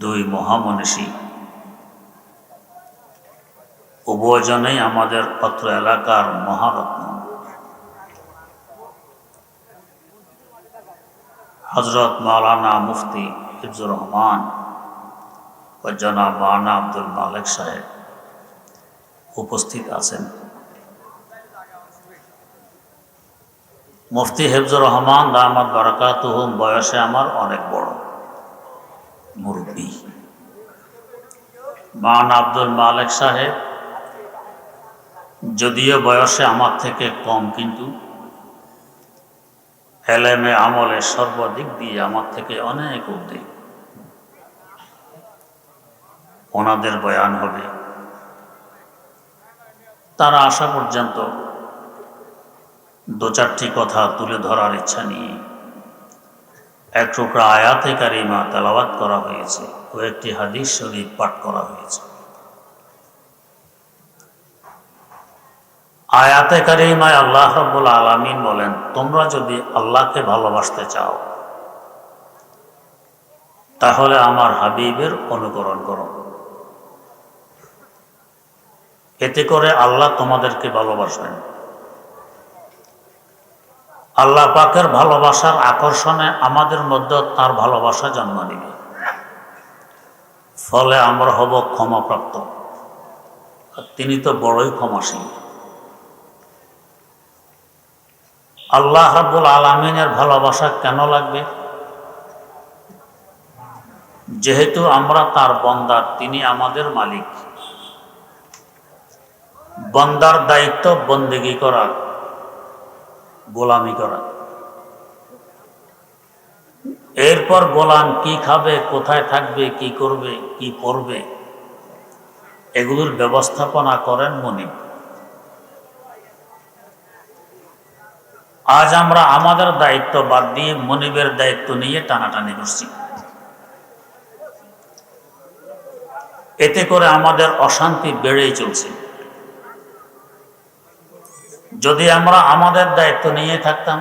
দুই মহামনীষী, উভয়জনেই আমাদের অত্র এলাকার মহারত্ন। হযরত মাওলানা মুফতি হিফজুর রহমান ও জনাব মাওলানা আব্দুল মালেক সাহেব উপস্থিত আছেন। মুফতি হিফজুর রহমান দামাত বারাকাতুহুম বয়সে আমার অনেক বড়, মুরব্বী। মাওলানা আব্দুল মালেক সাহেব যদিও বয়সে আমার থেকে কম, কিন্তু এলেমে আমলে সর্বদিক দিয়ে আমার থেকে অনেক ঊর্ধ্বে। ওনাদের বয়ান হবে, তারা আসা পর্যন্ত দু চারটি কথা তুলে ধরার ইচ্ছা নিয়ে এক টুকরা আয়াতে কারিমা তেলাওয়াত করা হয়েছে ও একটি হাদিস শরীফ পাঠ করা হয়েছে। আয়াতে কারিমায় আল্লাহ রাব্বুল আলামিন বলেন, তোমরা যদি আল্লাহকে ভালোবাসতে চাও তাহলে আমার হাবিবের অনুকরণ করো, এতে করে আল্লাহ তোমাদেরকে ভালোবাসবেন। আল্লাহ পাকের ভালোবাসার আকর্ষণে আমাদের মধ্যে তার ভালোবাসা জন্ম নিবে, ফলে আমরা হব ক্ষমাপ্রাপ্ত। তিনি তো বড়ই ক্ষমাশীল। আল্লাহ রাব্বুল আলামিনের ভালোবাসা কেন লাগবে? যেহেতু আমরা তার বান্দা, তিনি আমাদের মালিক। বান্দার দায়িত্ব বন্দেগী করা, গোলামি করা। এরপর গোলাম কি খাবে, কোথায় থাকবে, কি করবে, কি পড়বে, এগুলোর ব্যবস্থাপনা করেন মনিব। আজ আমরা আমাদের দায়িত্ব বাদ দিয়ে মনিবের দায়িত্ব নিয়ে টানাটানি করছি। এতে করে আমাদের অশান্তি বেড়েই চলছে। যদি আমরা আমাদের দায়িত্ব নিয়ে থাকতাম,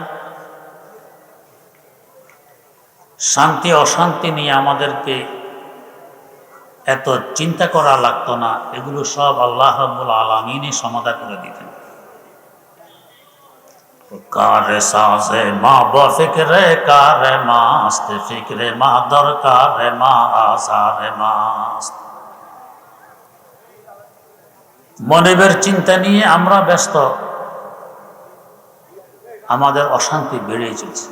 শান্তি অশান্তি নিয়ে আমাদেরকে এত চিন্তা করা লাগতো না। এগুলো সব আল্লাহ রাব্বুল আলামিনই সমাধান করে দিতেন। কারে সাজে মা বফিকরে কারে মাস্ত ফিকরে মা দরকারে মা আসারে মাস্ত। মনিবের চিন্তা নিয়ে আমরা ব্যস্ত, আমাদের অশান্তি বেড়েই চলছে।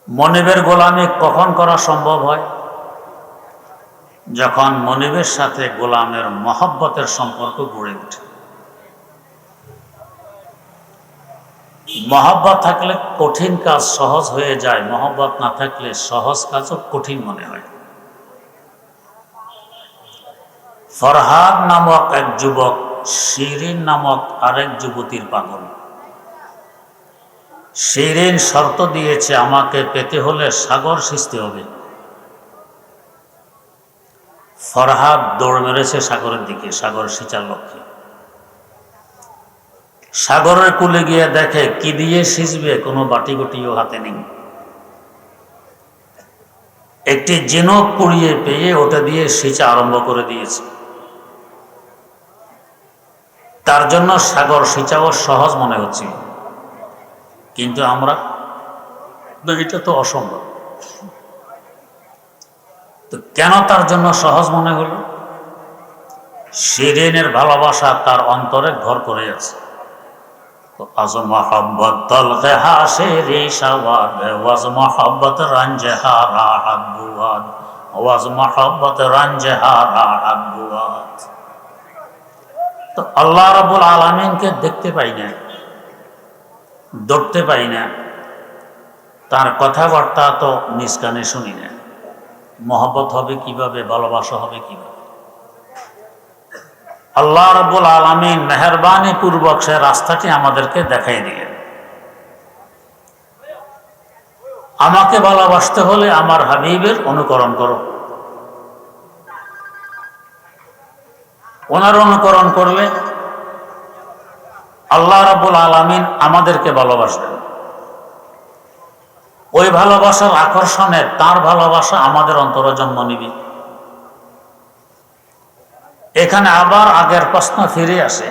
মনিবের গোলামি কখন করা সম্ভব হয়? যখন মনিবের সাথে গোলামের মহব্বতের সম্পর্ক গড়ে ওঠে। মহব্বত থাকলে কঠিন কাজ সহজ হয়ে যায়, মহব্বত না থাকলে সহজ কাজও কঠিন মনে হয়। ফরহাদ নামক এক যুবক শিরিন নামক আরেক যুবতীর পাগল। শিরিন শর্ত দিয়েছে, আমাকে পেতে হলে সাগর সিঁচতে হবে। ফরহাদ দৌড় মেরেছে সাগরের দিকে, সাগর সিঁচার লক্ষ্যে। সাগরের কূলে গিয়ে দেখে কি দিয়ে সিঁচবে, কোনো বাটি গুটিও হাতে নেই। একটি ঝিনুক কুড়িয়ে পেয়ে ওটা দিয়ে সিঁচা আরম্ভ করে দিয়েছে। তার জন্য সাগর সিঁচাও সহজ মনে হচ্ছিল, কিন্তু আমরা, এটা তো অসম্ভব। তো কেন তার জন্য সহজ মনে হলো? শিরিনের ভালোবাসা তার অন্তরে ঘর করে আছে। আজ মোহাব্বত তলকে হাসিরি সাওয়াদ ওয়াজ মোহাব্বত রঞ্জহারা হাবুয়াদ ওয়াজ মোহাব্বত রঞ্জহারা হাবুয়াদ। তো আল্লাহ রাব্বুল আলামিনকে দেখতে পাই না, ধরতে পাই না, তার কথাবার্তা তো নিজ কানে শুনি না। মহব্বত হবে কিভাবে, ভালোবাসা হবে কিভাবে? আল্লাহ রাব্বুল আলামিন মেহেরবানি পূর্বক সে রাস্তাটি আমাদেরকে দেখাই দিলেন। আমাকে ভালোবাসতে হলে আমার হাবিবের অনুকরণ করো। ওনার অনুকরণ করলে আল্লাহ রাব্বুল আলামিন আমাদেরকে ভালোবাসবেন। ওই ভালোবাসার আকর্ষণে তার ভালোবাসা আমাদের অন্তরে জন্ম নিবে। এখানে আবার আগের প্রশ্ন ফিরে আসে,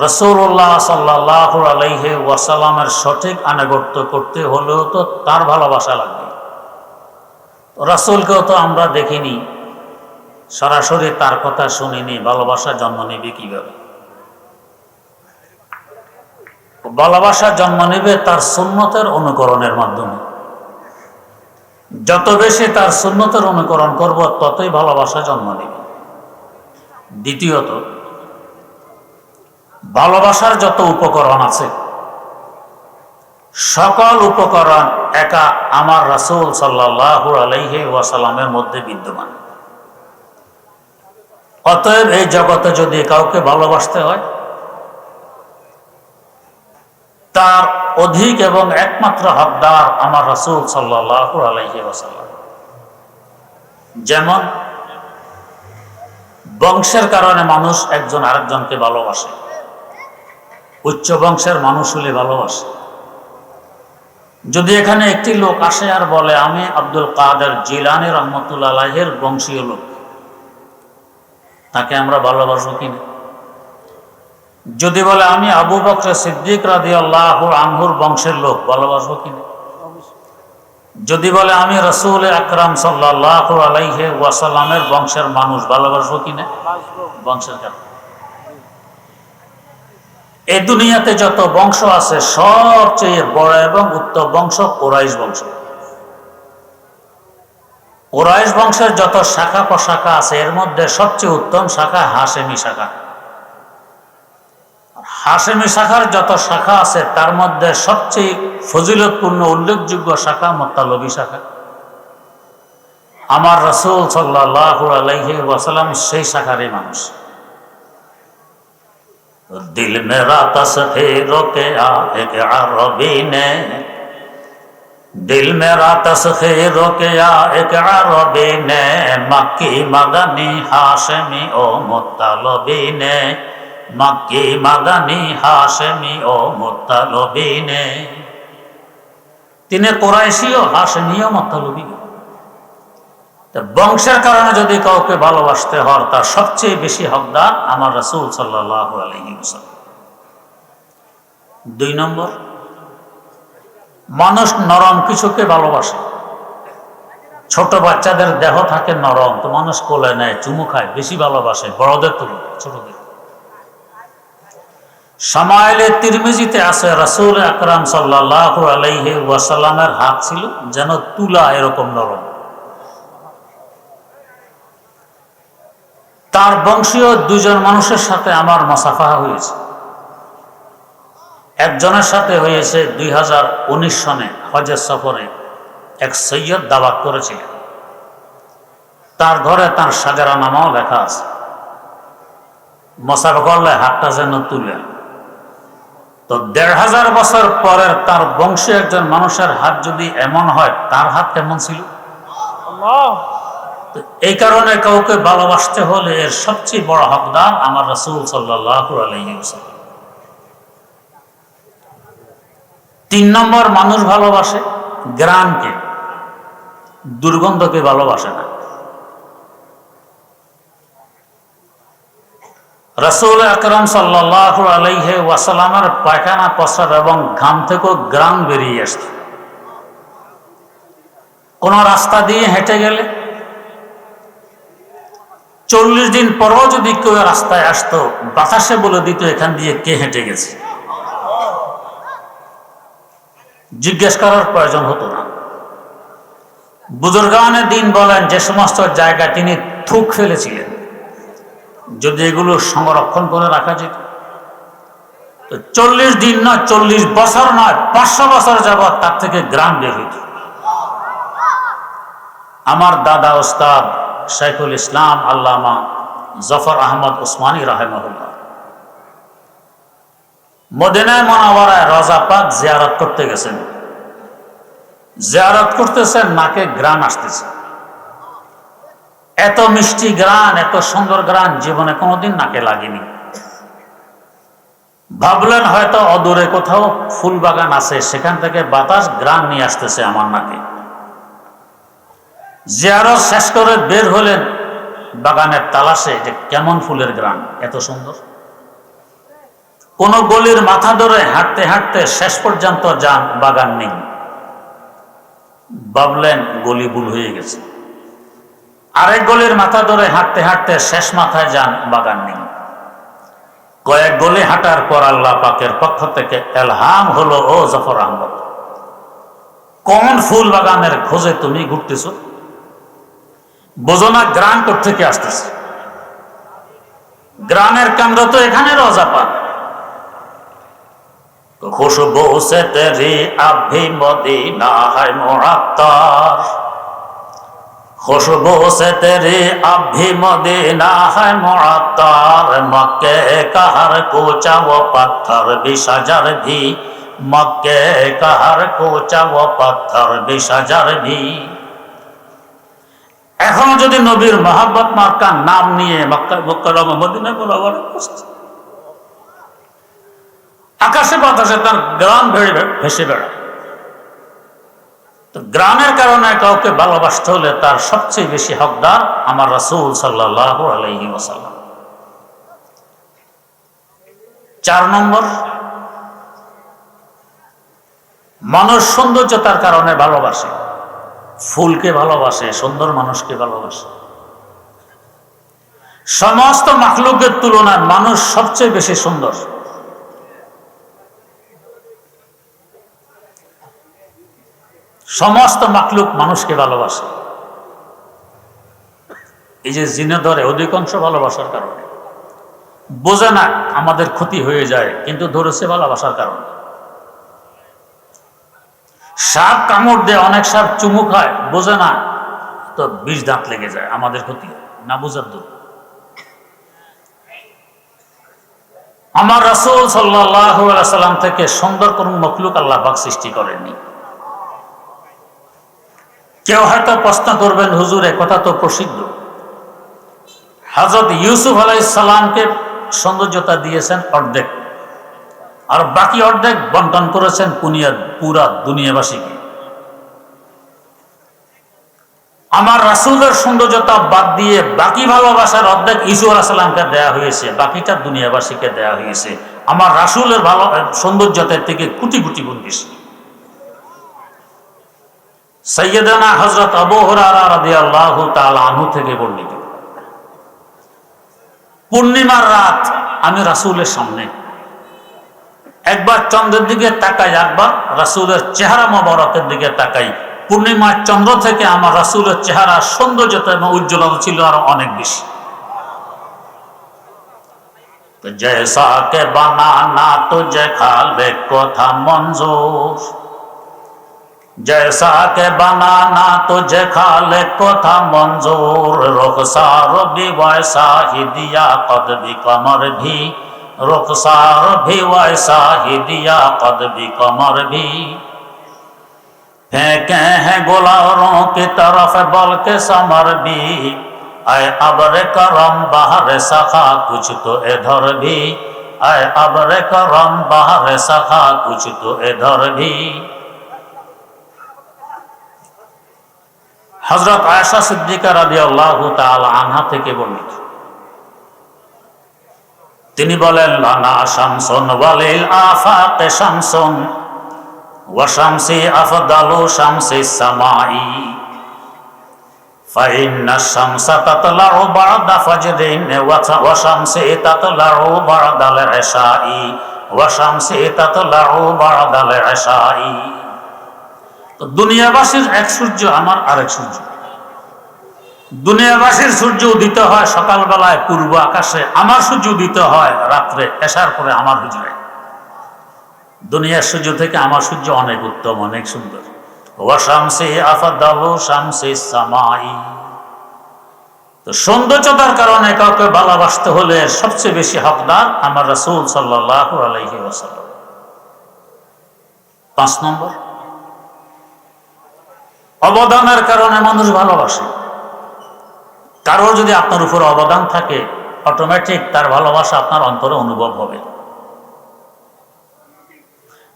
রাসূলুল্লাহ সাল্লাল্লাহু আলাইহি ওয়াসাল্লামের সঠিক আনুগত্য করতে হলেও তো তার ভালোবাসা লাগবে। রাসূলকেও তো আমরা দেখিনি, সরাসরি তার কথা শুনিনি, ভালোবাসা জন্ম নেবে কিভাবে? ভালোবাসা জন্ম নেবে তার সুন্নতের অনুকরণের মাধ্যমে। যত বেশি তার সুন্নতের অনুকরণ করব ততই ভালোবাসা জন্ম নেবে। দ্বিতীয়ত, ভালোবাসার যত উপকরণ আছে সকল উপকরণ একা আমার রাসূল সাল্লাল্লাহু আলাইহি ওয়াসাল্লামের মধ্যে বিদ্যমান। অতএব এই জগতে যদি কাউকে ভালোবাসতে হয়, তার অধিক এবং একমাত্র হকদার আমার রাসূল সাল্লাল্লাহু আলাইহি ওয়াসাল্লাম। যেমন বংশের কারণে মানুষ একজন আরেকজনকে ভালোবাসে, উচ্চ বংশের মানুষ হলে ভালোবাসে। যদি এখানে একটি লোক আসে আর বলে আমি আব্দুল কাদের জিলানী রহমতুল্লাহ আলাইহির বংশীয় লোক, তাকে আমরা ভালোবাসবো কিনা? যদি বলে আমি আবু বকর সিদ্দিক রাদিয়াল্লাহু আনহুর বংশের লোক, ভালোবাসবো কিনা? যদি বলে আমি রাসূল আকরাম সাল্লাল্লাহু আলাইহি ওয়াসাল্লামের বংশের মানুষ, ভালোবাসবো কিনা? বংশের কারণে। এই দুনিয়াতে যত বংশ আছে সবচেয়ে বড় এবং উত্তম বংশ কুরাইশ বংশ। কুরাইশ বংশের যত শাখা প্রশাখা আছে এর মধ্যে সবচেয়ে উত্তম শাখা হাশেমি শাখা। হাশেমি শাখার যত শাখা আছে তার মধ্যে সবচেয়ে ফজিলতপূর্ণ উল্লেখযোগ্য শাখা মুত্তালিবী শাখা। আমার রাসূল সাল্লাল্লাহু আলাইহি ওয়াসাল্লাম সেই শাখারই মানুষ। दिल मेरा तस्खीरों के एक अरबी ने, दिल मेरा तस्खीरों के एक अरबी ने, मक्की मदनी हाशमी ओ मुत्तलबी ने, मक्की मदनी हाशमी ओ मुत्तलबी ने। তিনি কুরাইশীয়, হাশেমীয়, মুত্তালিবী। বংশের কারণে যদি কাউকে ভালোবাসতে হয় তার সবচেয়ে বেশি হকদার আমার রাসূল সাল্লাল্লাহু আলাইহি ওয়াসাল্লাম। 2 নম্বর, মানুষ নরম কিছুকে ভালোবাসে। ছোট বাচ্চাদের দেহ থাকে নরম, তো মানুষ কোলে নেয়, চুমু খায়, বেশি ভালোবাসে বড়দের তুলনায় ছোটদের। শামাইলে তিরমিজিতে আছে রাসূল আকরাম সাল্লাল্লাহু আলাইহি ওয়াসাল্লামের হাত ছিল যেন তুলা এরকম নরম। তার বংশীয় 2 জন মানুষের সাথে আমার মুসাফাহা হয়েছে। একজনের সাথে হয়েছে 2019 সনে হজের সফরে, এক সৈয়দ দাওয়াত করেছিলেন। তার ঘরে তার সাজারা নামাও লেখা আছে। মুসাফা করলে হাতটা যেন তুলে। তো 1500 বছর পরের তার বংশীয় একজন মানুষের হাত যদি এমন হয়, তার হাত কেমন ছিল? এই কারণে কাউকে ভালোবাসতে হলে এর সবচেয়ে বড় হকদার আমার রাসূল সাল্লাল্লাহু আলাইহি ওয়াসাল্লাম। 3 নম্বর, মানুষ ভালোবাসে ঘ্রাণকে, দুর্গন্ধকে ভালোবাসে না। রাসূল আকরাম সাল্লাল্লাহু আলাইহি ওয়াসাল্লামের পায়খানা, প্রস্রাব এবং ঘাম থেকেও ঘ্রাণ বেরিয়ে আসত। কোন রাস্তা দিয়ে হেঁটে গেলে 40 দিন পরও যদি কেউ রাস্তায় আসতো, বাতাসে বলে দিত এখান দিয়ে কে হেঁটে গেছে, জিজ্ঞেস করার প্রয়োজন হতো না। বুজুর্গানে দিন বলেন যে সমস্ত জায়গায় তিনি থুক ফেলেছিলেন, যদি এগুলো সংরক্ষণ করে রাখা যেত তো 40 দিন নয়, 40 বছর নয়, 500 বছর যাবৎ তার থেকে ঘ্রাণ বের হইত। আমার দাদা ওস্তাদ শাইখুল ইসলাম আল্লামা জফর আহমদ উসমানী রাহিমাহুল্লাহ মদিনায় মুনাওয়ারায় রওজা পাক জিয়ারত করতে গেছেন। জিয়ারত করতেছেন, নাকে ঘ্রাণ আসতেছে। এত মিষ্টি ঘ্রাণ, এত সুন্দর ঘ্রাণ জীবনে কোনোদিন নাকে লাগেনি। ভাবলেন হয়তো অদূরে কোথাও ফুল বাগান আছে, সেখান থেকে বাতাস গ্রাম নিয়ে আসতেছে আমার নাকে। জিয়ারত শেষ করে বের হলেন বাগানের তালাশে, যে কেমন ফুলের গ্রাম, এত সুন্দর। কোন গলির মাথা ধরে হাঁটতে হাঁটতে শেষ পর্যন্ত যান, বাগান নেই। ভাবলেন গলি ভুল হয়ে গেছে। আরেক গলির মাথা ধরে হাঁটতে হাঁটতে শেষ মাথায় যান, বাগান নেই। কয়েক গলি হাঁটার পর আল্লাহ পাকের পক্ষ থেকে এলহাম হলো, ও জাফর আহমদ, কোন ফুল বাগানের খোঁজে তুমি ঘুরতেছ? বোঝো না গ্রাম থেকে আসতেছে? গ্রামের কেন্দ্র তো এখানে রোজাপা। খুশবু সে তেরি আভি মদিনা है मुअत्तर, खुशबू से तेरी अभी मदीना है मुअत्तर, मक्के का हर कूचा वो पत्थर भी शजर भी, मक्के का हर कूचा वो पत्थर भी शजर भी। এখনো যদি নবীর মহব্বত মার্কা নাম নিয়ে মক্কা মুকাররমা মদিনা বরাবর আকাশে বাতাসে তার গ্রাম ভেসে বেড়ায়। তো গ্রামের কারণে কাউকে ভালোবাসতে হলে তার সবচেয়ে বেশি হকদার আমার রাসূল সাল্লাল্লাহু আলাইহি ওয়াসাল্লাম। 4 নম্বর, মানুষ সৌন্দর্যতার কারণে ভালোবাসে, ফুলকে ভালোবাসে, সুন্দর মানুষকে ভালোবাসে। সমস্ত মাখলুকের তুলনায় মানুষ সবচেয়ে বেশি সুন্দর। সমস্ত মাখলুক মানুষকে ভালোবাসে। এই যে জিনে ধরে অধিকাংশ ভালোবাসার কারণে, বোঝে না আমাদের ক্ষতি হয়ে যায়, কিন্তু ধরেছে ভালোবাসার কারণে। সাপ কামড় দেয়, অনেক সাপ চুমু খায়, বোঝে না তো 20 দাঁত লেগে যায়, আমাদের ক্ষতি হয় না, বোঝার দূর। আমার রাসূল সাল্লাল্লাহু আলাইহি ওয়াসাল্লাম থেকে সুন্দর কোন মখলুক আল্লাহ পাক সৃষ্টি করেননি। কেউ হয়তো প্রশ্ন করবেন, হুজুর এ কথা তো প্রসিদ্ধ, হযরত ইউসুফ আলাইহিস সালামকে সৌন্দর্যতা দিয়েছেন অর্ধেক, আর বাকি অর্ধেক বন্টন করেছেন পুরা দুনিয়াবাসীকে। আমার রাসূলের সৌন্দর্যতা বাদ দিয়ে বাকি ভালোবাসার অর্ধেক ইউসুফ আলাইহিস সালামকে দেয়া হয়েছে, বাকিটা দুনিয়াবাসীকে দেয়া হয়েছে। আমার রাসূলের ভালো সৌন্দর্যতার থেকে কোটি কোটি গুণ বেশি। সাইয়্যিদানা হযরত আবু হুরায়রা রাদিয়াল্লাহু তাআলা আনহু থেকে বর্ণিত, পূর্ণিমার রাত আমি রাসূলের সামনে একবার চন্দ্রের দিকে তাকাই, একবার রাসূলের চেহারা মোবারকের দিকে তাকাই। পূর্ণিমার চন্দ্র থেকে আমার রাসূলের চেহারা সৌন্দর্যতা এবং উজ্জ্বলতা ছিল আরো অনেক বেশি। তো জৈসা কে বানানা তুঝে খালে কথা মঞ্জুর, जैसा के बनाना तुझे खाले को था मंजूर, रुखसार भी वैसा ही दिया कद भी कमर भी, रुखसार भी वैसा ही दिया कद भी कमर भी। फेंके हैं गुलारों की तरफ बल के समर भी, आए अब्र करम बाहर सखा कुछ तो इधर भी, आए अब्र करम बाहर सखा कुछ तो इधर भी। হযরত আয়েশা সিদ্দিকা রাদিয়াল্লাহু তাআলা আনহা থেকে বর্ণিত, তিনি বলেন, লানা শামসুন ওয়ালিল আফাকে শামসুন ওয়া শামসি আফদালু শামসিস সামাই, ফাইন্না শামসা তাতলাউ বা'দা ফাজরিন ওয়া শামসি তাতলাউ বা'দাল ইশাই, ওয়া শামসি তাতলাউ বা'দাল ইশাই। তো দুনিয়াবাসীর এক সূর্য, আমার আরেক সূর্য। দুনিয়াবাসীর সূর্য উদিত হয় সকালবেলায় পূর্ব আকাশে, আমার সূর্য উদিত হয় রাত্রে এশার পরে আমার হুজুরে। দুনিয়ার সূর্য থেকে আমার সূর্য অনেক উত্তম, অনেক সুন্দর। ওয়া শামসি আফদালু শামসিস সামাই। তো সৌন্দর্যতার কারণে কাউকে ভালোবাসতে হলে সবচেয়ে বেশি হকদার আমার রাসূল সাল্লাল্লাহু আলাইহি ওয়াসাল্লাম। 5 নম্বর, অবদানের কারণে মানুষ ভালোবাসে। কারোর যদি আপনার উপর অবদান থাকে, অটোমেটিক তার ভালোবাসা আপনার অন্তরে অনুভব হবে।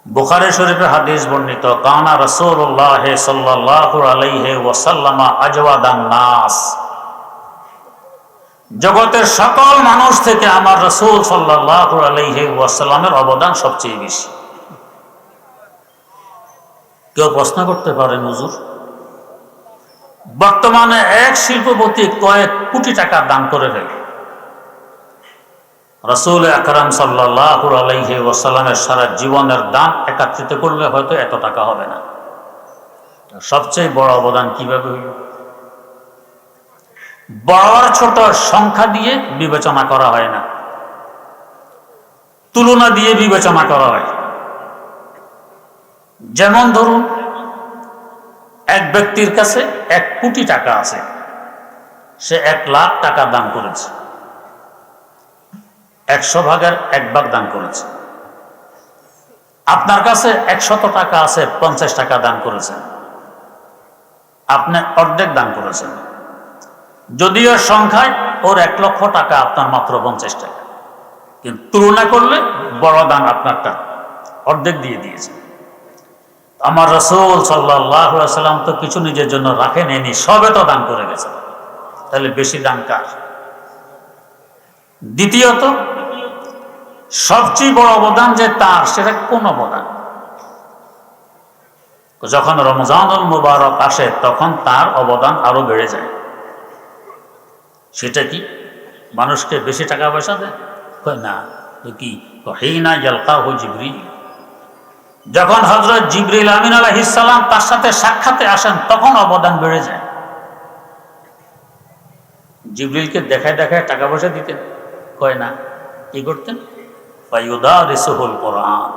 বুখারী শরীফের হাদিস বর্ণিত, কানা রাসূলুল্লাহ সাল্লাল্লাহু আলাইহি ওয়াসাল্লাম আজওয়াদান নাস, জগতের সকল মানুষ থেকে আমার রাসূল সাল্লাল্লাহু আলাইহি ওয়াসাল্লামের অবদান সবচেয়ে বেশি। কেউ প্রশ্ন করতে পারেন, হুজুর বর্তমানে এক শিল্পপতি কয়েক কোটি টাকা দান করে ফেলে, রাসূল আকরাম সাল্লাল্লাহু আলাইহি ওয়াসাল্লামের সারা জীবনের দান একত্রিত করলে হয়তো এত টাকা হবে না। সবচেয়ে বড় অবদান কিভাবে হইল? বড় আর ছোট সংখ্যা দিয়ে বিবেচনা করা হয় না, তুলনা দিয়ে বিবেচনা করা হয়। যেমন ধরুন, এক ব্যক্তির কাছে 1 কোটি টাকা আছে, সে 1 লাখ টাকা দান করেছে, 100 ভাগের 1 ভাগ দান করেছে। আপনার কাছে 100 টাকা আছে, 50 টাকা দান করেছেন, আপনি অর্ধেক দান করেছেন। যদিও সংখ্যায় ওর 1 লক্ষ টাকা, আপনার মাত্র 50 টাকা, কিন্তু তুলনা করলে বড় দান আপনারটা, অর্ধেক দিয়ে দিয়েছে। আমার রাসূল সাল্লাল্লাহু আলাইহি ওয়াসাল্লাম তো কিছু নিজের জন্য রাখে নেয়নি, সবে তো দান করে গেছে। তাহলে বেশি দান কার? দ্বিতীয়ত, সবচেয়ে বড় অবদান যে তার, সেটা কোন অবদান? যখন রমজানুল মুবারক আসে তখন তার অবদান আরো বেড়ে যায়। সেটা কি? মানুষকে বেশি টাকা পয়সা দেয়? না। তো কি? হিনা ইয়ালকাহু জিবরিল, যখন হযরত জিবরিল আমিন আলাইহিস সালাম তার সাথে সাক্ষাতে আসেন তখন অবদান বেড়ে যায়। জিবরিলকে দেখায় দেখায় টাকা পয়সা দিতেন? না। কি করতেন? ফায়ুদারিসুহুল কোরআন,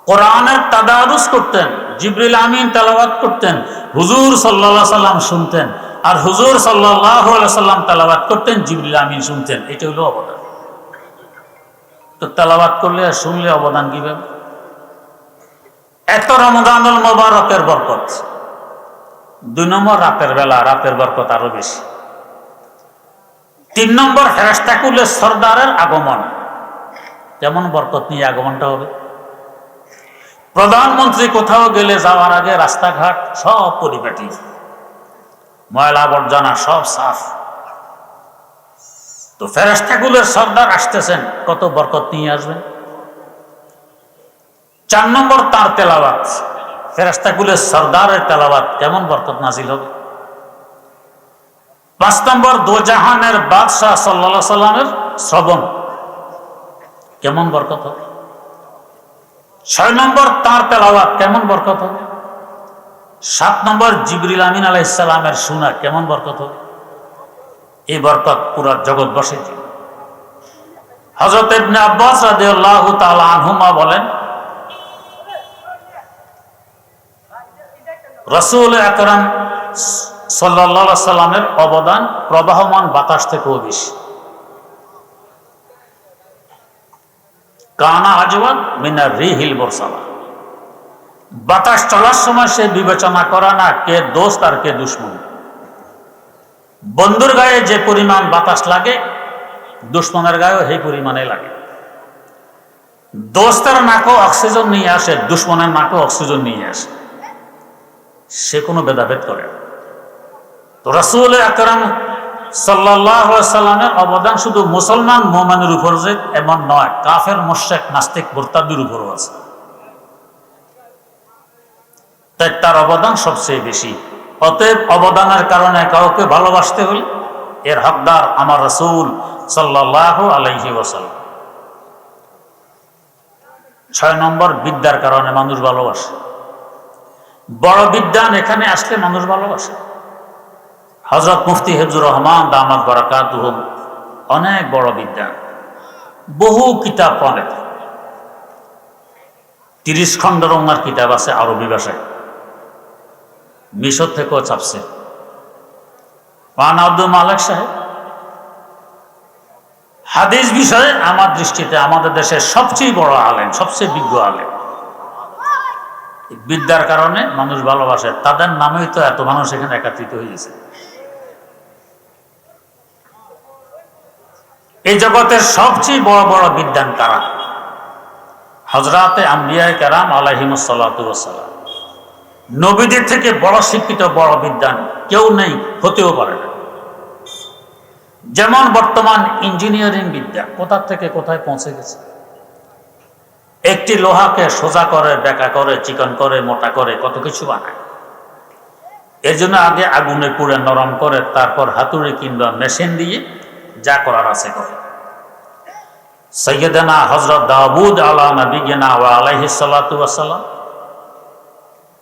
কোরআনের তাদারুস করতেন। জিবরিল আমিন তেলাওয়াত করতেন, হুজুর সাল্লাল্লাহু আলাইহি সাল্লাম শুনতেন, আর হুজুর সাল্লাল্লাহু আলাইহি সাল্লাম তেলাওয়াত করতেন, জিবরিল আমিন শুনতেন। এটা হলো অবদান। তো তেলাওয়াত করলে আর শুনলে অবদান কিভাবে? এত রমজানুল মুবারকের বরকত। 2 নম্বর, রাতের বেলা, রাতের বরকত আরো বেশি। 3 নম্বর, ফেরেশতাকুলের সরদারের আগমন। কেমন বরকত নিয়ে আগমনটা হবে? প্রধানমন্ত্রী কোথাও গেলে যাওয়ার আগে রাস্তাঘাট সব পরিপাটি, ময়লা আবর্জনা সব সাফ। তো ফেরেশতাকুলের সরদার আসতেছেন, কত বরকত নিয়ে আসবেন। 4 নম্বর, তার তেলাওয়াত, ফেরেশতাকুলের সরদারের তেলাওয়াত, কেমন বরকত নাজিল হবে। 5 নম্বর, দোজাহানের বাদশাহ সাল্লাল্লাহু আলাইহি সাল্লামের শ্রবণ, কেমন বরকত হবে। 6 নম্বর, তার তেলাওয়াত, কেমন বরকত হবে। 7 নম্বর, জিবরিল আমিন আলাইহিস সালামের শোনা, কেমন বরকত হবে। এই বরকত পুরা জগৎবাসী দিবে। হযরত ইবনে আব্বাস রাদিয়াল্লাহু তাআলা আনহুমা বলেন, রাসূল আকরাম সাল্লাল্লাহু আলাইহি সাল্লামের অবদান প্রবাহমান বাতাস থেকেও বেশি। কানা আজওয়াদ মিনার রিহিল মুরসালা, বাতাস চলার সময় সে বিবেচনা করে না কে দোস্ত আর কে দুশমন। বন্ধুর গায়ে যে পরিমাণ বাতাস লাগে, দুশমনের গায়েও সেই পরিমাণে লাগে। দোস্তের নাকও অক্সিজেন নিয়ে আসে, দুশমনের নাকও অক্সিজেন নিয়ে আসে, সে কোনো ভেদাভেদ করে না। তো রাসূল আকরাম সাল্লাল্লাহু আলাইহি সাল্লামের অবদান শুধু মুসলমান মুমিনের উপর যে এমন নয়, কাফের, মুশরিক, নাস্তিক, মুরতাদের উপরও আছে। তাই তার অবদান সবচেয়ে বেশি। অতএব অবদানের কারণে কাউকে ভালোবাসতে হলে এর হকদার আমার রাসূল সাল্লাল্লাহু আলাইহি ওয়াসাল্লাম। 6 নম্বর, বিদ্যার কারণে মানুষ ভালোবাসে। বড় বিদ্যান এখানে আসলে মানুষ ভালোবাসে। হযরত মুফতি হিফজুর রহমান দামাত বারাকাতুহুম অনেক বড় বিদ্যান, বহু কিতাব পড়েন। 30 খণ্ডের ওনার কিতাব আছে আরবি ভাষায়, মিশর থেকেও ছাপছে। পান আব্দুল মালিক সাহেব হাদিস বিষয়ে আমার দৃষ্টিতে আমাদের দেশের সবচেয়ে বড় আলেম, সবচেয়ে বিজ্ঞ আলেম। বিদ্যার কারণে মানুষ ভালোবাসে, তাদের নামেই তো এত মানুষ এখানে একত্রিত হয়েছে। এই জগতের সবচেয়ে বড় বড় বিদ্বান কারা? হযরতে আম্বিয়া কেরাম আলাইহিমুস সালাতু ওয়াস সালাম, নবীদের থেকে বড় শিক্ষিত বড় বিদ্বান কেউ নেই, হতেও পারে না। যেমন বর্তমান ইঞ্জিনিয়ারিং বিদ্যা কোথা থেকে কোথায় পৌঁছে গেছে। একটি লোহাকে সোজা করে, বেঁকা করে, চিকন করে, মোটা করে কত কিছু বানায়। এর জন্য আগে আগুনে পুড়ে নরম করে, তারপর হাতুড়ি কিংবা মেশিন দিয়ে যা করার আছে করে। সৈয়দনা হযরত দাউদ আলা নবিয়িনা ওয়া আলাইহিস সালাতু ওয়াস সালাম,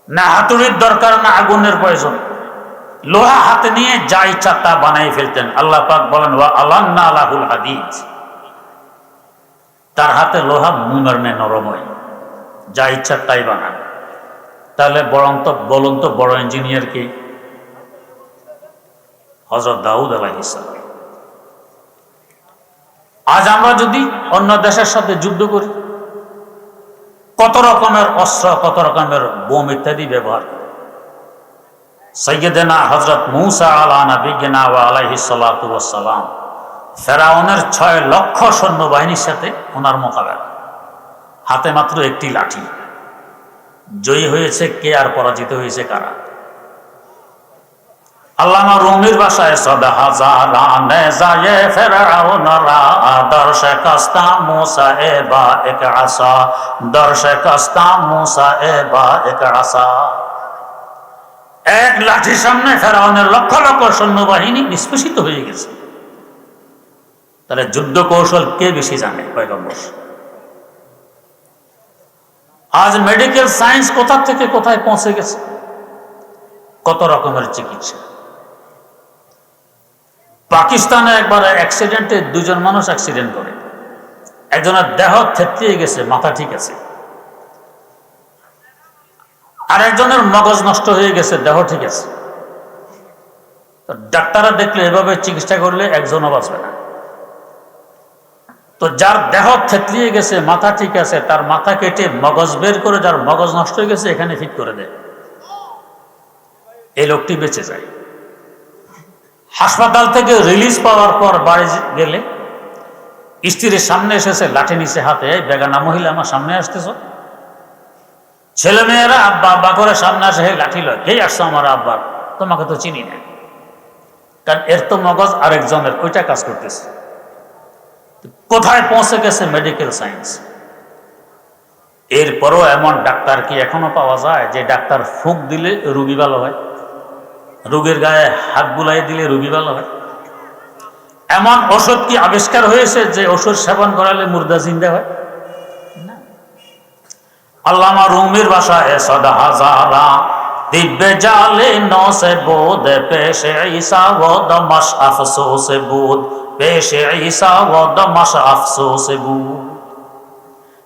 না হাতুড়ির দরকার না আগুনের প্রয়োজন, লোহা হাতে নিয়ে যা ইচ্ছা তা বানাই ফেলতেন। আল্লাহ পাক বলেন ওয়া আলান্না লাহুল হাদিদ, তার হাতে লোহা মোমের ন্যায় নরম হয়, যা ইচ্ছা তাই বানান। তাহলে বলুন তো বড় ইঞ্জিনিয়ার কি? হযরত দাউদ আলাইহিস সালাম। আজ আমরা যদি অন্য দেশের সাথে যুদ্ধ করি, কত রকমের অস্ত্র, কত রকমের বোম ইত্যাদি ব্যবহার করি। সাইয়্যিদানা হযরত মূসা আলা নবিয়িনা ওয়া আলাইহিস সালাতু ওয়াস সালাম ফেরাউনের 6 লক্ষ সৈন্যবাহিনীর সাথে ওনার মোকাবেলা, হাতে মাত্র একটি লাঠি। জয়ী হয়েছে কে আর পরাজিত হয়েছে কারা? আল্লামা রুমির ভাষায় সদহা জারানে যায় ফেরাউনরা দর্শে কাস্তা মুসা এবা এক আসা, দর্শে কাস্তা মুসা এবা এক আসা। এক লাঠির সামনে ফেরাউনের লক্ষ লক্ষ সৈন্যবাহিনী নিষ্পেষিত হয়ে গেছে। তাহলে যুদ্ধ কৌশল কে বেশি জানে? পয়গম্বর। আজ মেডিকেল সায়েন্স কোথা থেকে কোথায় পৌঁছে গেছে, কত রকমের চিকিৎসা। পাকিস্তানে একবার অ্যাক্সিডেন্টে 2 জন মানুষ অ্যাক্সিডেন্ট করে, একজনের দেহ থেতলিয়ে গেছে, মাথা ঠিক আছে, আর একজনের মগজ নষ্ট হয়ে গেছে, দেহ ঠিক আছে। তো ডাক্তাররা দেখলে এভাবে চিকিৎসা করলে একজনও বাঁচবে না। তো যার দেহ থেতলিয়ে গেছে, মাথা ঠিক আছে, তার মাথা কেটে মগজ বের করে যার মগজ নষ্ট হয়ে গেছে এখানে ফিট করে দেয়, এই লোকটি বেঁচে যায়। হাসপাতাল থেকে রিলিজ পাওয়ার পর বাড়ি গেলে স্ত্রীর সামনে এসেছে, লাঠি নিচে হাতে, বেগানা মহিলা আমার সামনে আসতেছ। ছেলে মেয়েরা আব্বা আব্বা করে সামনে আসে, হে লাঠি লয়, কে আসছো আমার আব্বা? তোমাকে তো চিনি না। কারণ এর তো মগজ আরেকজনের, ওইটা কাজ করতেছে। কোথায় পৌঁছে গেছে মেডিকেল সায়েন্স। এরপরও এমন ডাক্তার কি এখনো পাওয়া যায় যে ডাক্তার ফুঁক দিলে রোগী ভালো হয়, রোগীর গায়ে হাত বুলাই দিলে রোগী ভালো হয়? এমন ওষুধ কি আবিষ্কার হয়েছে যে ওষুধ সেবন করালে মুর্দা জিন্দা হয়? না। আল্লামা রুমির ভাষায় সদা হাজারা দিব্যে জালে নসে বোধ পেশে ঈসা ও দমাশ আফসোসে বুধ, পেশে ঈসা ও দমাশ আফসোসে বুধ।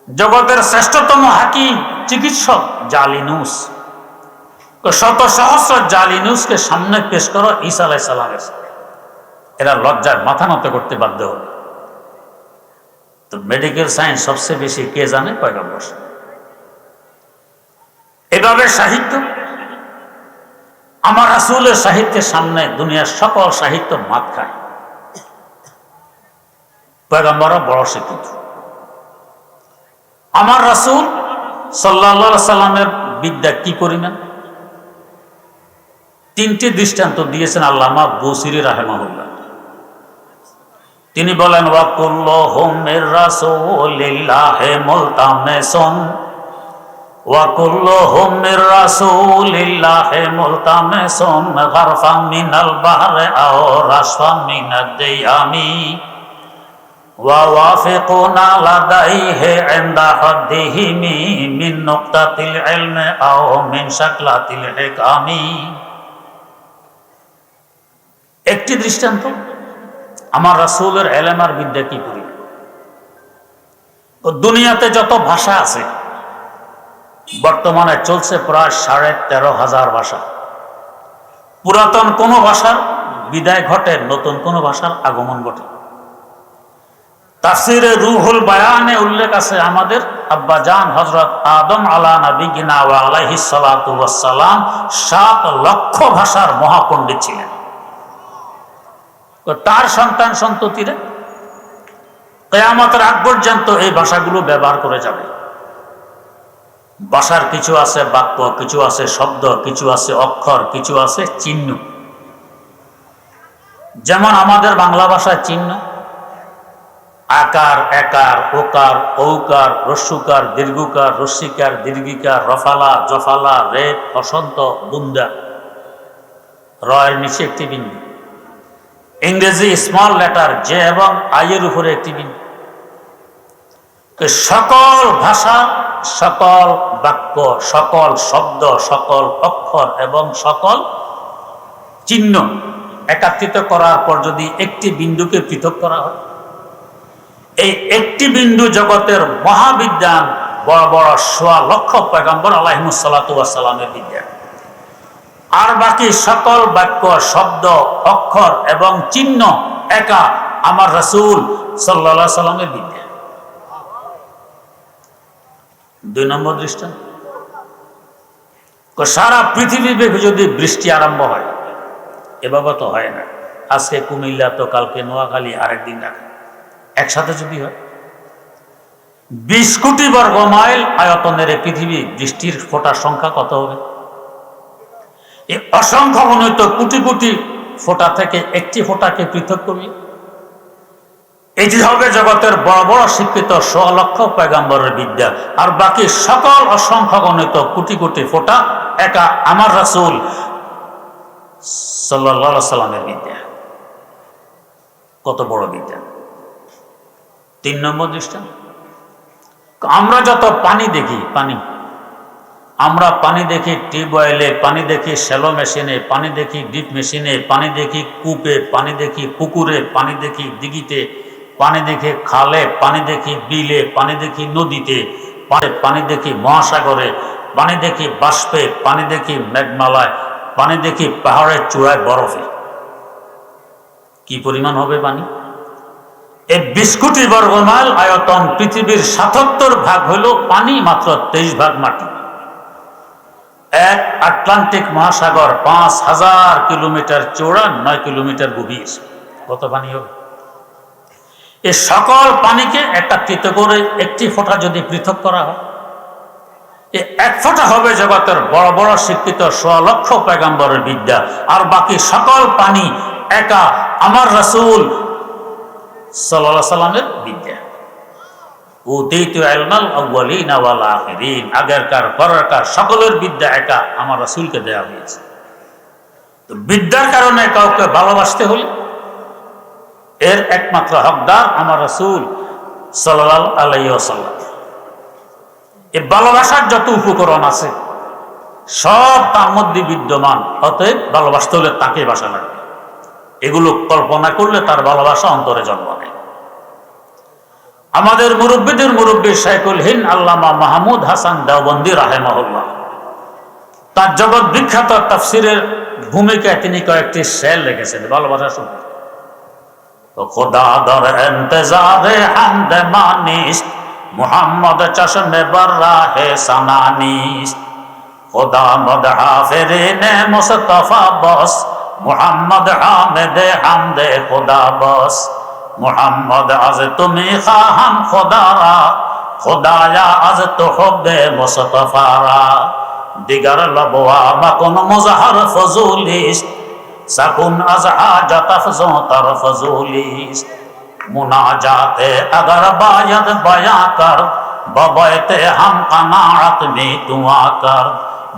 জগতের শ্রেষ্ঠতম হাকিম চিকিৎসক জালিনুস, শত সহস্র জালিনুসকে সামনে পেশ করো ঈসা আলাইহিস সালামের, এরা লজ্জায় মাথা নত করতে বাধ্য হবে। তো মেডিকেল সায়েন্স সবচেয়ে বেশি কে জানে? পয়গম্বর। এভাবে সাহিত্য, আমার রাসূলের সাহিত্যের সামনে দুনিয়ার সকল সাহিত্য মাত খায়। পয়গম্বরও বড় শিক্ষিত। আমার রাসূল সাল্লাল্লাহু আলাইহি সাল্লামের বিদ্যা কি পরিমাণ? 3টি দৃষ্টান্ত দিয়েছেন আল্লামা বুসিরি রাহিমাহুল্লাহ। তিনি বলেন ওয়া কুল্লুহুম মির রাসূলিল্লাহি মুলতামিসুন, ওয়া কুল্লুহুম মির রাসূলিল্লাহি মুলতামিসুন গারফাম মিনাল বাহরি আও রাশফাম মিনাদ দিয়ামি ওয়া ওয়াফিকুনা লাদাইহি ইনদা হাদ্দিহিমি মিন নুকতাতিল ইলমি আও মিন শাকলাতিল হিকামি। একটি দৃষ্টান্ত, আমার রাসূলের ইলম আর বিদ্যা কি পরিমাণ। দুনিয়াতে যত ভাষা আছে বর্তমানে চলছে প্রায় 13,500 ভাষা। পুরাতন কোন ভাষার বিদায় ঘটে, নতুন কোন ভাষার আগমন ঘটে। তাফসিরে রুহুল বায়ানে উল্লেখ আছে আমাদের আব্বা জান হযরত আদম আলা নবিয়িনা ওয়া আলাইহিস সালাতু ওয়াস সালাম 7 লক্ষ ভাষার মহাপণ্ডিত ছিলেন। তার সন্তান সন্ততিরা কিয়ামতের আগ পর্যন্ত এই ভাষাগুলো ব্যবহার করে যাবে। ভাষার কিছু আছে বাক্য, কিছু আছে শব্দ, কিছু আছে অক্ষর, কিছু আছে চিহ্ন। যেমন আমাদের বাংলা ভাষার চিহ্ন আকার, একার, ওকার, ঔকার, রস্যুকার, দীর্ঘকার, রস্যিকার, দীর্ঘিকার, রফালা, জফালা, রেপ, হসন্ত, বুন্দা, রয়ের নিচে একটি বিন্দু। ইংরেজি স্মল লেটার জে এবং আই এর উপরে একটি বিন্দু। সকল ভাষা, সকল বাক্য, সকল শব্দ, সকল অক্ষর এবং সকল চিহ্ন একত্রিত করার পর যদি একটি বিন্দুকে পৃথক করা হয়, এই একটি বিন্দু জগতের মহাবিজ্ঞান, বড় বড় ১৬ লক্ষ পয়গম্বর আলাইহিমুস সালাতু ওয়াস সালামের বিজ্ঞান। আর বাকি সকল বাক্য, শব্দ, অক্ষর এবং চিহ্ন একা আমার রাসূল সাল্লাল্লাহু আলাইহি সাল্লামের বিজ্ঞান। ২ নম্বর দৃষ্টান্ত, সারা পৃথিবীব্যাপী যদি বৃষ্টি আরম্ভ হয়, এভাবে তো হয় না। আজকে কুমিল্লা, তো কালকে নোয়াখালী, আরেকদিন ঢাকা, একসাথে যদি হয় ২০ কোটি বর্গ মাইল আয়তনের এই পৃথিবী, বৃষ্টির ফোঁটার সংখ্যা কত হবে? এই অসংখ্য গণিত কোটি কোটি ফোঁটা থেকে একটি ফোঁটাকে পৃথক করবে, এটি হবে জগতের বড় বড় স্বীকৃত ১৬ লক্ষ পয়গম্বরের বিদ্যা। আর বাকি সকল অসংখ্য গণিত কোটি কোটি ফোঁটা একা আমার রাসূল সাল্লাল্লাহু আলাইহি সাল্লামের বিদ্যা। কত বড় বিদ্যা! ৩ নম্বর দৃষ্টান্ত, আমরা যত পানি দেখি, আমরা পানি দেখি টিউবওয়েলে, পানি দেখি শ্যালো মেশিনে, পানি দেখি ডিপ মেশিনে, পানি দেখি কূপে, পানি দেখি পুকুরে, পানি দেখি দিঘিতে, পানি দেখি খালে, পানি দেখি বিলে, পানি দেখি নদীতে, পানি দেখি মহাসাগরে, পানি দেখি বাষ্পে, পানি দেখি মেঘমালায়, পানি দেখি পাহাড়ের চূড়ায়, বরফে। কি পরিমাণ হবে পানি? এই ২০ কোটি বর্গ মাইল আয়তন পৃথিবীর ৭৭ ভাগ হলো পানি, মাত্র ২৩ ভাগ মাটি। এক আটলান্টিক মহাসাগর ৫,০০০ কিলোমিটার চৌড়া, ৯ কিলোমিটার গভীর। কত পানি হবে? এই সকল পানিকে একত্রিত করে একটি ফোঁটা যদি পৃথক করা হয়, এই এক ফোঁটা হবে জগতের বড় বড় স্বীকৃত ১৬ লক্ষ পয়গম্বরের বিদ্যা। আর বাকি সকল পানি একা আমার রাসূল সাল্লাল্লাহু আলাইহি সাল্লামের বিদ্যা। উতীতু ইলমাল আউয়ালিনা ওয়াল আখিরিন, আগেরকার পরেরকার সকলের বিদ্যা একা আমার রাসূলকে দেওয়া হয়েছে। তো বিদ্যার কারণে কাউকে ভালোবাসতে হলে এর একমাত্র হকদার আমার রাসূল সাল্লাল্লাহু আলাইহি ওয়াসাল্লাম। এই ভালোবাসার যত উপকরণ আছে সব তার মধ্যে বিদ্যমান, অতএব ভালোবাসতে হলে তাকে বাসা লাগবে। এগুলো কল্পনা করলে তার ভালোবাসা অন্তরে জন্ম নেয়। আমাদের মুরব্বীদের মুরব্বী শাইখুল হিন্দ আল্লামা মাহমুদ হাসান দেওবন্দি রাহিমাহুল্লাহ, তার জগৎ বিখ্যাত তাফসিরের ভূমিকায় তিনি কয়েকটি শের লিখেছেন ভালোবাসা সম্পর্কে। খোদা দর ইন্তজারে হামদ মানিস, মুহাম্মদ চশমে বর্রাহে সানানিস, খোদা মদহা ফেরিনে মুস্তাফা বস, মুহাম্মদ হামেদে হামদে খোদা বস, মুহাম্মদ আজ তুমি খাহাম খোদারা, খোদায়া আজ তো হব্বে মুস্তাফারা, দিগার লবওয়া মাকুন মুজহার ফজুলিস, সাকুন আজ হাজাত আফজো তার ফজুলিস, মুনাজাতে अगर बायद बया कर, बबैते हम कनाअत में दुआ कर,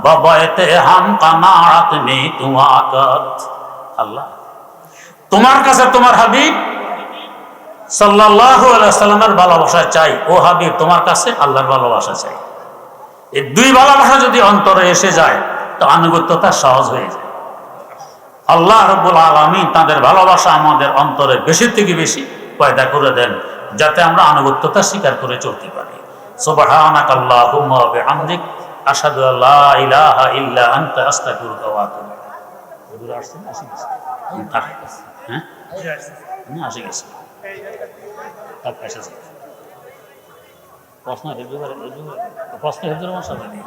बबैते हम कनाअत में दुआ कर। আল্লাহ, তোমার কাছে তোমার হাবিব সাল্লাল্লাহু আলাইহি ওয়াসাল্লামের ভালোবাসা চাই। ও হাবিব, তোমার কাছে আল্লাহর ভালোবাসা চাই। এই দুই ভালোবাসা যদি অন্তরে এসে যায় তো আনুগত্যতা সহজ হয়ে যায়। আল্লাহ রাব্বুল আলামিন তাদের ভালোবাসা আমাদের অন্তরে বেশি থেকে বেশি পয়দা করে দেন, যাতে আমরা আনুগত্যতা স্বীকার করে চলতে পারি। সুবহানাকাল্লাহুম্মা ওয়া বিহামদিক, আশহাদু আল্লা ইলাহা ইল্লা আনতা, আস্তাগফিরুকা ওয়া আতুবু ইলাইক। হুজুর আসছেন? হ্যাঁ, আসে গেছে। প্রশ্ন হেফজুর আমার সাথে নেই।